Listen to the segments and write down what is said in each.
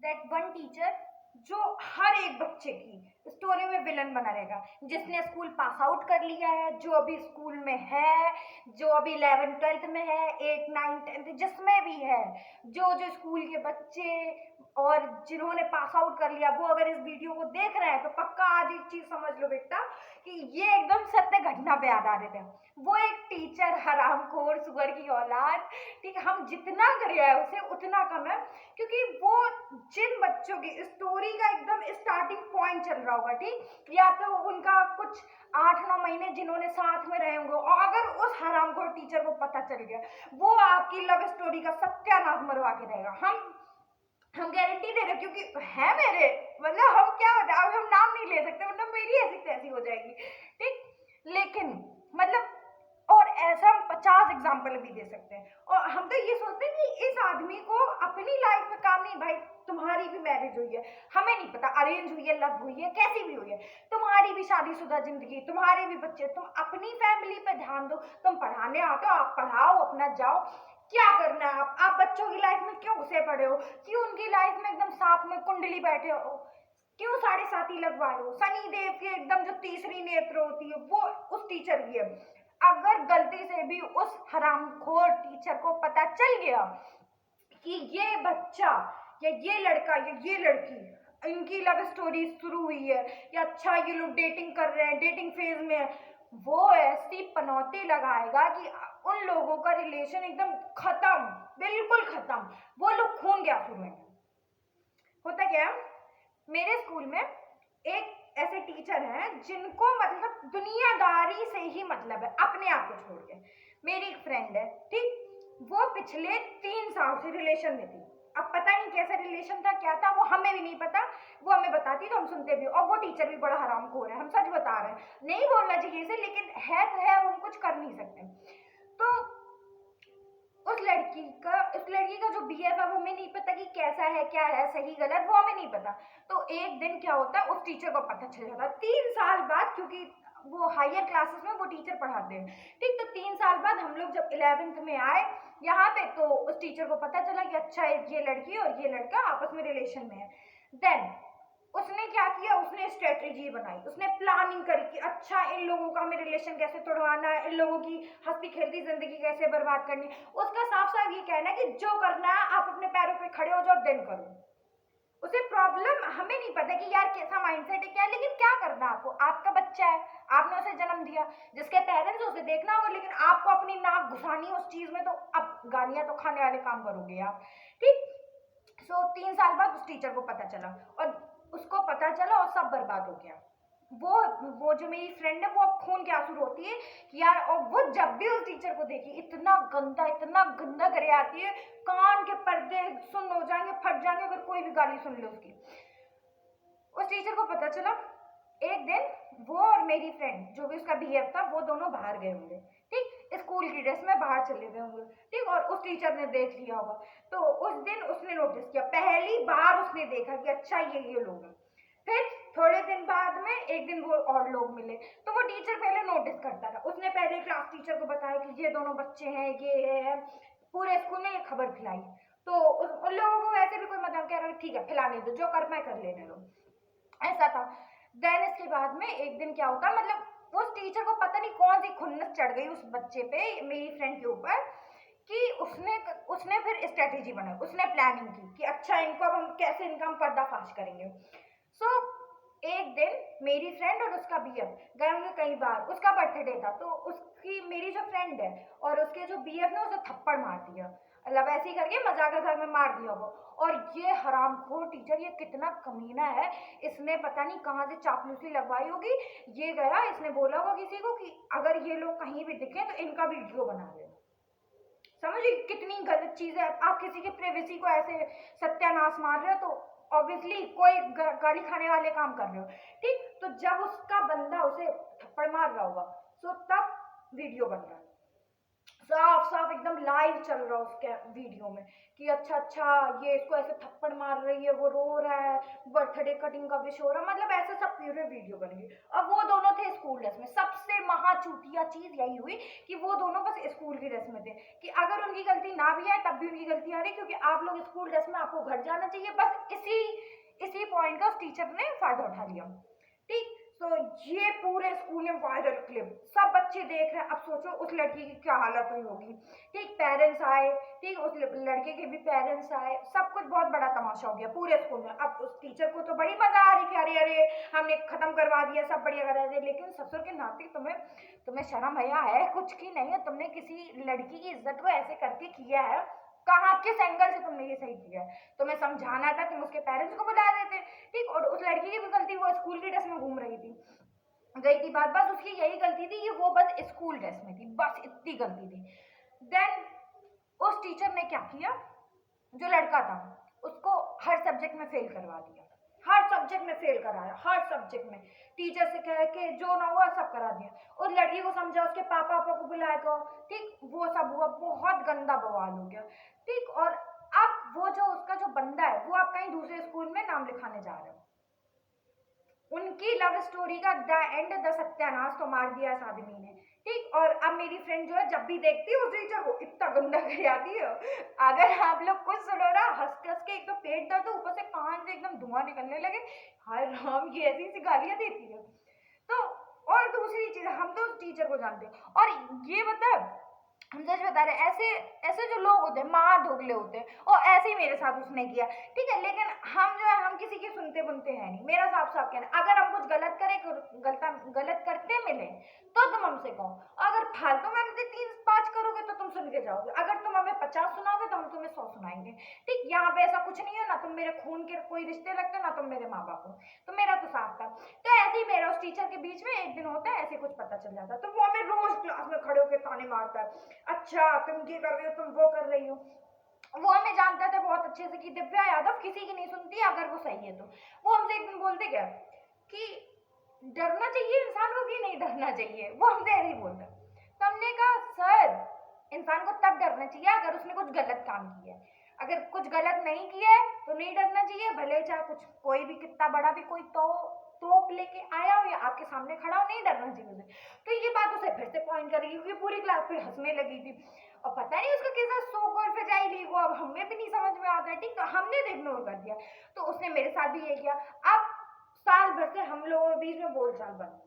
That one teacher जो हर एक बच्चे की स्टोरी में विलन बना रहेगा, जिसने स्कूल पास आउट कर लिया है, जो अभी स्कूल में है, जो अभी 11th 12th में है, 8th 9th 10th जिसमें भी है, जो जो स्कूल के बच्चे और जिन्होंने पास आउट कर लिया वो अगर इस वीडियो को देख रहे हैं तो पक्का आज एक चीज समझ लो बेटा कि ये एकदम सत्य घटना पे आधारित है। वो एक टीचर हरामखोर सुअर की औलाद, ठीक है, हम जितना करे है उसे उतना कम है, क्योंकि वो जिन बच्चों की स्टोरी का एकदम स्टार्टिंग पॉइंट चल रहा होगा, ठीक, या तो उनका कुछ 8 9 महीने जिन्होंने साथ में रहे होंगे, और अगर उस हरामखोर टीचर को पता चल गया वो आपकी लव स्टोरी का सत्यानाश मरवा के रहेगा। हम गारंटी दे रहे, क्योंकि है मेरे, मतलब हम क्या बताए, अब हम नाम नहीं ले सकते मतलब मेरी ऐसी तैसी हो जाएगी, ठीक, लेकिन मतलब और ऐसा हम 50 एग्जाम्पल भी दे सकते हैं। और हम तो ये सोचते हैं कि इस आदमी को अपनी लाइफ में काम नहीं, भाई तुम्हारी भी मैरिज हुई है, हमें नहीं पता अरेंज हुई है, लव हुई है, कैसी भी हुई है, तुम्हारी भी शादीशुदा जिंदगी, तुम्हारे भी बच्चे, तुम अपनी फैमिली पे ध्यान दो। तुम पढ़ाने आते हो, आप पढ़ाओ, अपना जाओ, क्या करना है आप बच्चों की लाइफ में क्यों घुसे पड़े हो, क्यों उनकी लाइफ में एकदम साथ में कुंडली बैठे हो, क्यों साढ़े साथी लगवाए हो। शनि देव की एकदम जो तीसरी नेत्र होती है वो उस टीचर की है। अगर गलती से भी उस हरामखोर टीचर को पता चल गया कि ये बच्चा या ये लड़का या ये लड़की इनकी लव स्टोरी शुरू हुई है, या अच्छा ये लोग डेटिंग कर रहे हैं, डेटिंग फेज में है, वो ऐसी पनौती लगाएगा कि उन लोगों का रिलेशन एकदम खत्म, बिल्कुल खत्म, वो लोग खून के आंसू में। होता क्या है, मेरे स्कूल में एक ऐसे टीचर हैं जिनको मतलब दुनियादारी से ही मतलब है, अपने आप को छोड़ के। मेरी एक फ्रेंड है, ठीक, वो पिछले 3 साल से रिलेशन में थी। अब पता नहीं कैसा रिलेशन था, क्या था, वो हमें भी नहीं पता, वो हमें बताती तो हम सुनते भी, और वो टीचर भी बड़ा हरामखोर है, हम सच बता रहे हैं, नहीं बोलना चाहिए इसे, लेकिन है तो है, हम कुछ कर नहीं सकते। तो उस लड़की का जो बीएफ है वो हमें नहीं पता कि कैसा है, क्या है, सही गलत, वो हमें नहीं पता। तो एक दिन क्या होता है, उस टीचर को पता चल जाता 3 साल बाद, क्योंकि वो हायर क्लासेस में वो टीचर पढ़ाते हैं, ठीक। तो 3 साल बाद हम लोग जब 11th में आए यहाँ पे, तो उस टीचर को पता चला कि अच्छा ये लड़की और ये लड़का आपस में रिलेशन में है। देन उसने क्या किया, उसने स्ट्रेटेजी बनाई, उसने प्लानिंग करी कि अच्छा इन लोगों का हमें रिलेशन कैसे तोड़वाना है, इन लोगों की हंसती खेलती जिंदगी कैसे बर्बाद करनी है। उसका साफ साफ ये कहना है कि जो करना है आप अपने पैरों पे खड़े हो जाओ, देन करो। उसे प्रॉब्लम, हमें नहीं पता कि यार कैसा माइंडसेट है क्या है, लेकिन क्या करना आपको, आपका बच्चा है, आपने उसे जन्म दिया, जिसके पेरेंट्स उसे देखना होगा, लेकिन आपको अपनी नाक घुसानी उस चीज में, तो अब गालियां तो खाने वाले काम करोगे आप, ठीक। सो 3 साल बाद उस टीचर को पता चला, और उसको पता चला और सब बर्बाद हो गया। वो जो मेरी फ्रेंड है वो अब खून के आंसू रोती है कि यार, और वो जब भी उस टीचर को देखी इतना गंदा करे आती है, कान के पर्दे सुन हो जाएंगे, फट जाएंगे अगर कोई भी गाली सुन ले उसकी। उस टीचर को पता चला, एक दिन वो और मेरी फ्रेंड जो भी उसका बीएफ था वो दोनों बाहर गए होंगे, ठीक, स्कूल की ड्रेस में बाहर चले गए होंगे, ठीक, और उस टीचर ने देख लिया होगा। तो उस दिन उसने नोटिस किया, पहली बार उसने देखा कि अच्छा ये लोग हैं। फिर थोड़े दिन बाद में एक दिन वो और लोग मिले, तो वो टीचर पहले नोटिस करता था, उसने पहले क्लास टीचर को बताया कि ये दोनों बच्चे हैं, ये है, पूरे स्कूल में ये खबर फैलाई। तो उन लोगों को वैसे भी कोई मतलब कह रहा है ठीक है फैलाने दो, जो करना है कर लेने दो, ऐसा था। देन इसके बाद में एक दिन क्या होता, मतलब उस टीचर को पता नहीं कौन सी खुन्नस चढ़ गई उस बच्चे पे, मेरी फ्रेंड के ऊपर, कि उसने फिर स्ट्रेटेजी बनाई, उसने प्लानिंग की कि अच्छा इनको अब हम कैसे इनका हम पर्दाफाश करेंगे। सो एक दिन मेरी फ्रेंड और उसका बीएफ गए होंगे कई बार, उसका बर्थडे था, तो उसकी मेरी जो फ्रेंड है और उसके जो बीएफ ने उसे थप्पड़ मार दिया, मतलब ऐसे ही करके मजाक में मार दिया वो। और ये हरामखोर टीचर, ये कितना कमीना है, इसने पता नहीं कहाँ से चापलूसी लगवाई होगी, ये गया इसने बोला होगा किसी को कि अगर ये लोग कहीं भी दिखे तो इनका वीडियो बना दे। समझिए कितनी गलत चीज है, आप किसी की प्राइवेसी को ऐसे सत्यानाश मार रहे हो, तो ऑब्वियसली कोई गाली खाने वाले काम कर रहे हो, ठीक। तो जब उसका बंदा उसे थप्पड़ मार रहा होगा, सो तब वीडियो बन रहा है, साफ साफ एकदम लाइव चल रहा है उसके वीडियो में कि अच्छा ये इसको ऐसे थप्पड़ मार रही है, वो रो रहा है, बर्थडे कटिंग का विश हो रहा है, मतलब ऐसे सब पूरे वीडियो बन गई। और वो दोनों थे स्कूल ड्रेस में। सबसे महाचूतिया चीज यही हुई कि वो दोनों बस स्कूल की ड्रेस में थे, कि अगर उनकी गलती ना भी है तब भी उनकी गलती आ रही, क्योंकि आप लोग स्कूल ड्रेस में आपको घर जाना चाहिए, बस इसी पॉइंट का उस टीचर ने फायदा उठा लिया। ठीक, तो ये पूरे स्कूल में वायरल क्लिप, सब बच्चे देख रहे हैं। अब सोचो उस लड़की की क्या हालत हुई होगी। ठीक, पेरेंट्स आए, ठीक, उस लड़के के भी पेरेंट्स आए, सब कुछ बहुत बड़ा तमाशा हो गया पूरे स्कूल में। अब उस टीचर को तो बड़ी मजा आ रही कि अरे अरे हमने खत्म करवा दिया, सब बढ़िया करा दिया, लेकिन ससुर के नाते तुम्हें तुम्हें शर्म हया है कुछ की नहीं है? तुमने किसी लड़की की इज्जत को ऐसे करके किया है, कहाँ किस एंगल से तुमने ये सही किया है? तुम्हें समझाना था, तुम उसके पेरेंट्स को बुला देते। ठीक, और उस लड़की की भी गलती, वो स्कूल की ड्रेस में घूम रही थी, गई थी बात, बस उसकी यही गलती थी कि वो बस स्कूल ड्रेस में थी, बस इतनी गलती थी। देन उस टीचर ने क्या किया, जो लड़का था उसको हर सब्जेक्ट में फेल करवा दिया, हर सब्जेक्ट में फेल कराया, हर सब्जेक्ट में टीचर से कह के जो ना हुआ सब करा दिया। उस लड़की को समझा, उसके पापा को बुलाया, ठीक, वो सब हुआ, बहुत गंदा बवाल हो गया। ठीक, और अब वो जो उसका जो बंदा है वो अब कहीं दूसरे स्कूल में नाम लिखाने जा रहा है। उनकी लव स्टोरी का द एंड, द सत्यानाश तो मार दिया इस आदमी ने। ठीक, और अब मेरी फ्रेंड जो है जब भी देखती है उस टीचर को इतना गंदा कर आती है, अगर आप लोग कुछ सुनो ना, हंस हंस के एक तो पेट दर्द, ऊपर से कान से एकदम धुआं निकलने लगे। हाय राम, ये ऐसी ऐसी गालियां देती है। तो और दूसरी चीज, हम तो उस टीचर को जानते हैं, और ये मतलब हम सच बता रहे हैं, ऐसे ऐसे जो लोग होते हैं माँ दोगले होते हैं, और ऐसे ही मेरे साथ उसने किया। ठीक है, लेकिन हम जो है हम किसी की सुनते बुनते हैं नहीं। मेरा साफ साफ कहना, अगर हम कुछ गलत करें, गलत करते मिले तो तुम हमसे कहो, अगर फालतू में हमसे 3-5 करोगे तो तुम सुन के जाओगे, अगर तुम हमें 50 सुनाओगे तो हम तुम्हें 100 सुनाएंगे। ठीक, यहाँ पे ऐसा कुछ नहीं है, ना तुम मेरे खून के कोई रिश्ते लगते हो, ना तुम मेरे माँ बाप हो। तो मेरा तो साफ था। तो ऐसे ही मेरा उस टीचर के बीच में एक दिन होता है, ऐसे कुछ पता चल जाता है, तो वो हमें रोज क्लास में खड़े होकर ताने मारता है, अच्छा तुम ये कर रही हो, तुम वो कर रही हो। वो हमें जानता था बहुत अच्छे से कि दिव्या यादव किसी की नहीं सुनती, अगर वो सही है तो। वो हमसे एक दिन बोलते क्या कि डरना चाहिए इंसान को कि नहीं डरना चाहिए, वो हमसे ऐसे ही बोलता। तो हमने कहा सर, इंसान को तब डरना चाहिए अगर उसने कुछ गलत काम किया है, अगर कुछ गलत नहीं किया है तो नहीं डरना चाहिए, भले चाहे कुछ कोई भी कितना बड़ा भी कोई तोप लेके आया हो या आपके सामने खड़ा हो, नहीं डरना चाहिए उसे। तो ये बात उसे फिर से पॉइंट करेगी, क्योंकि पूरी क्लास फिर हंसने लगी थी, और पता नहीं उसका कैसा सो कॉल पे जाएगी वो, अब हमें भी नहीं समझ में आता है। ठीक, तो हमने तो इग्नोर कर दिया। तो उसने मेरे साथ भी ये किया। अब साल भर से हम लोगों के बीच में बोलचाल बंद,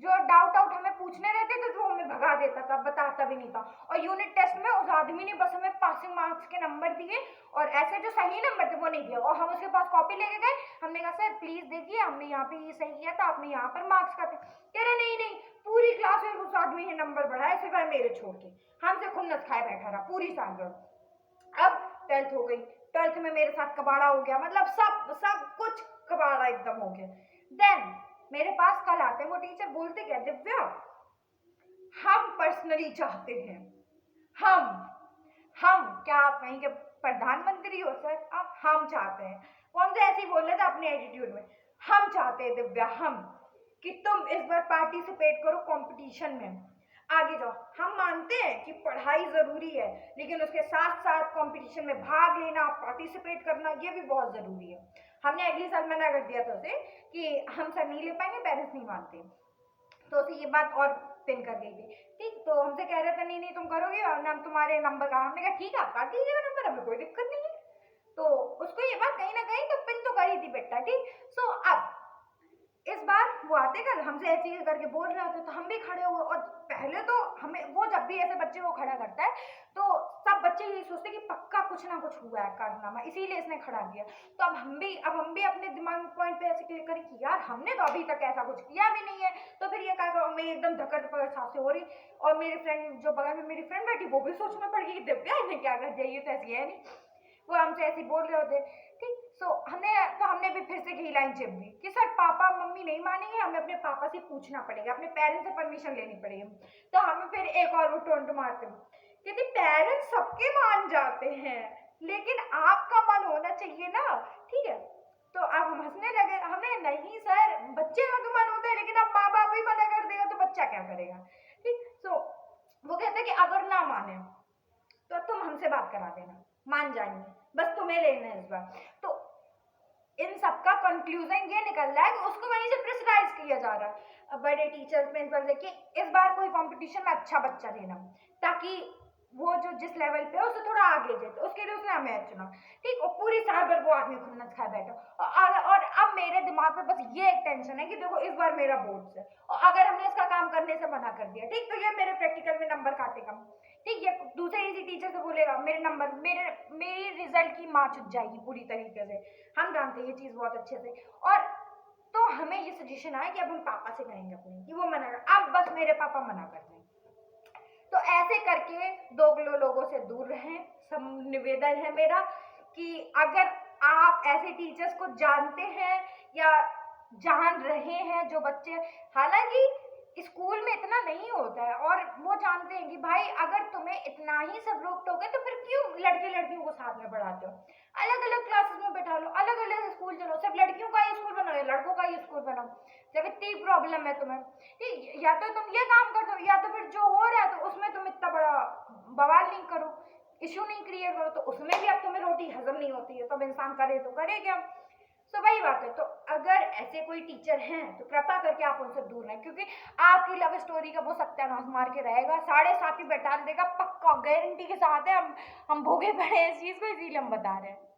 जो डाउट आउट हमें पूछने रहते थे तो वो हमें भगा देता था, बताता भी नहीं था। और यूनिट टेस्ट में उस आदमी ने बस हमें पासिंग मार्क्स के नंबर दिए, और ऐसे जो सही नंबर थे वो नहीं दिए, और हम उसके पास कॉपी लेके गए। हमने कहा सर प्लीज देखिए, हमने यहाँ पे ये सही किया था, आपने यहाँ पर मार्क्स काटे। कह रहे नहीं नहीं, पूरी क्लास में उस आदमी ने नंबर बढ़ाए सिवाय मेरे छोड़ के, हमसे खुन्नस खाए बैठा रहा पूरी साल भर। अब 12th हो गई, 12th में मेरे साथ कबाड़ा हो गया, मतलब सब सब कुछ कबाड़ा एकदम हो गया। देन मेरे पास कल आते हैं वो टीचर, बोलते क्या दिव्या, हम पर्सनली चाहते हैं, हम क्या आप कहीं के प्रधानमंत्री हो सर? अब हम चाहते हैं, वो हमसे ऐसे ही बोल रहे थे अपने एटीट्यूड में, हम चाहते हैं दिव्या, हम कि तुम इस बार पार्टिसिपेट करो कंपटीशन में, आगे जाओ। हम मानते हैं कि पढ़ाई जरूरी है, लेकिन उसके साथ साथ कंपटीशन में भाग लेना, पार्टिसिपेट करना, ये भी बहुत जरूरी है। हमने अगले साल मना कर दिया था उसे कि हम सर नहीं ले पाएंगे, पेरेंट्स नहीं मानते, तो उसे ये बात और पिन कर गई थी। ठीक, तो हमसे कह रहे थे नहीं नहीं तुम करोगे, और नाम तुम्हारे नंबर का, हमने कहा ठीक है आप काट दीजिएगा नंबर, हमें कोई दिक्कत नहीं है। तो उसको ये बात कहीं ना कहीं तो पिन तो करी थी बेटा। ठीक, सो अब इस बार वो आते कल हमसे ऐसे ही करके बोल रहे होते, तो हम भी खड़े हुए, और पहले तो हमें वो जब भी ऐसे बच्चे को खड़ा करता है तो सब बच्चे यही सोचते कि पक्का कुछ ना कुछ हुआ है कारनामा, इसीलिए इसने खड़ा किया। तो अब हम भी अपने दिमाग में पॉइंट पे ऐसे क्लिक करें कि यार हमने तो अभी तक ऐसा कुछ किया भी नहीं है, तो फिर ये कहा मैं एकदम धक्कर पकड़ सांस से हो रही, और मेरी फ्रेंड जो बगल में मेरी फ्रेंड बैठी वो भी सोचना पड़ गई कि दिव्या ने क्या कर दिया, ये तो ऐसी है नहीं, वो हमसे ऐसे बोल रहे होते। ठीक, सो हमने भी फिर से यही लाइन चिप दी कि सर पापा मम्मी नहीं मानेंगे, हमें अपने पापा से पूछना पड़ेगा, अपने पेरेंट्स से परमिशन लेनी पड़ेगी। तो हमें फिर एक और वो टोंट मारते कहते पेरेंट्स सबके मान जाते हैं, लेकिन आपका मन होना चाहिए ना। ठीक है, तो अब हम हंसने लगे, हमें नहीं सर बच्चे का तो मन होता है, लेकिन अब माँ बाप ही मना कर देगा तो बच्चा क्या करेगा। ठीक, सो वो कहते हैं कि अगर ना माने तो तुम हमसे बात करा देना, मान जाएंगे, बस तुम्हें लेना है इस बार। तो इन सबका कंक्लूजन ये निकल रहा है कि उसको वहीं से प्रेशराइज किया जा रहा है बड़े टीचर्स प्रिंसिपल से कि इस बार कोई कंपटीशन में अच्छा बच्चा देना, ताकि वो जो जिस लेवल पे है उससे थोड़ा आगे जाए, तो उसके लिए उसने हमें चुना। ठीक, और पूरी साल भर वो आदमी खुन्नस खा बैठा, और अब मेरे दिमाग में बस ये एक टेंशन है कि देखो इस बार मेरा बोर्ड्स है, और अगर हमने इसका काम करने से मना कर दिया, ठीक, तो ये मेरे प्रैक्टिकल में नंबर काटेगा, ठीक, ये दूसरे किसी टीचर से बोलेगा, मेरे नंबर मेरी रिजल्ट की माँ चुट जाएगी पूरी तरीके से। हम जानते हैं ये चीज़ बहुत अच्छे से। और तो हमें ये सजेशन आया कि अब हम पापा से कहेंगे अपने कि वो मना कर, अब बस मेरे पापा मना कर दें। तो ऐसे करके दोगलो लोगों से दूर रहें। सब निवेदन है मेरा कि अगर आप ऐसे टीचर्स को जानते हैं या जान रहे हैं जो बच्चे, हालांकि स्कूल में इतना नहीं होता है और वो जानते हैं कि भाई अगर तुम्हें इतना ही सब रोक टोक है तो फिर क्यों लड़के लड़कियों को साथ में पढ़ाते हो, अलग अलग क्लासेस में बैठा लो, अलग अलग स्कूल चलो, सिर्फ लड़कियों का ही स्कूल बनाओ या लड़कों का ही स्कूल बनाओ, जब इतनी प्रॉब्लम है तुम्हें, ठीक, या तो तुम ये काम कर दो या तो फिर जो हो रहा है तो उसमें तुम इतना बड़ा बवाल नहीं करो, इशू नहीं क्रिएट करो, तो उसमें भी अब तुम्हें रोटी हजम नहीं होती है तो अब इंसान करे तो करे क्या। तो वही बात है। तो अगर ऐसे कोई टीचर हैं तो कृपा करके आप उनसे दूर रहें, क्योंकि आपकी लव स्टोरी का वो सत्यानाश मार के रहेगा, 7.5 ही बैठा देगा पक्का, गारंटी के साथ है। हम भोगे पड़े हैं इस चीज को, इसीलिए हम बता रहे हैं।